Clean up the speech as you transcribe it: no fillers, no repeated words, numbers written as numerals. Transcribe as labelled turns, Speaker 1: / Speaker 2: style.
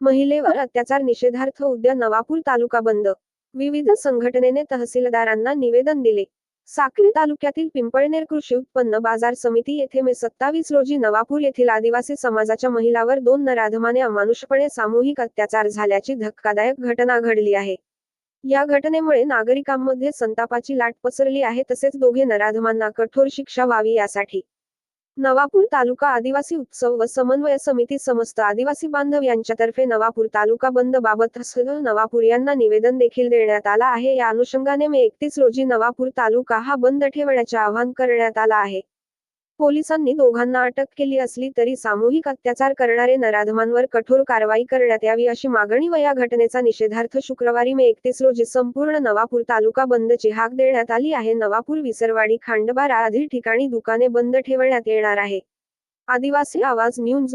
Speaker 1: महिलेवर अत्याचार निषेधार्थ उद्या नवापूर तालुका बंद. विविध संघटनेने तहसीलदारांना निवेदन दिले. साक्री तालुक्यातील पिंपळनेर कृषी उत्पन्न बाजार समिती येथे मे 27 रोजी नवापूर येथील आदिवासी समाजाच्या महिलावर 2 नराधमाने अमानुषपणे सामूहिक अत्याचार झाल्याची धक्कादायक घटना घडली आहे. या घटनेमुळे नागरिकांमध्ये संतापाची लाट पसरली आहे. तसेच दोघे नराधमांना कठोर शिक्षा व्हावी यासाठी नवापूर तालुका आदिवासी उत्सव व समन्वय समिती समस्त आदिवासी बांधव यांच्यातर्फे नवापूर तालुका बंद बाबत तहसीलदार नवापूर यांना निवेदन देखील देण्यात आला आहे. या अनुषंगाने मे 31 रोजी नवापूर तालुका हा बंद ठेवण्याचे आवाहन करण्यात आला आहे. पोलिसांनी दोघांना अटक केली असली तरी सामूहिक अत्याचार करणारे नराधमांवर कठोर कारवाई करण्यात यावी अशी मागणी व या घटनेचा निषेधार्थ शुक्रवारी मे 31 रोजी संपूर्ण नवापूर तालुका बंदची हाक देण्यात आली आहे. नवापूर, विसरवाडी, खांडबारा आदी ठिकाणी दुकाने बंद ठेवण्यात येणार आहे. आदिवासी आवाज न्यूज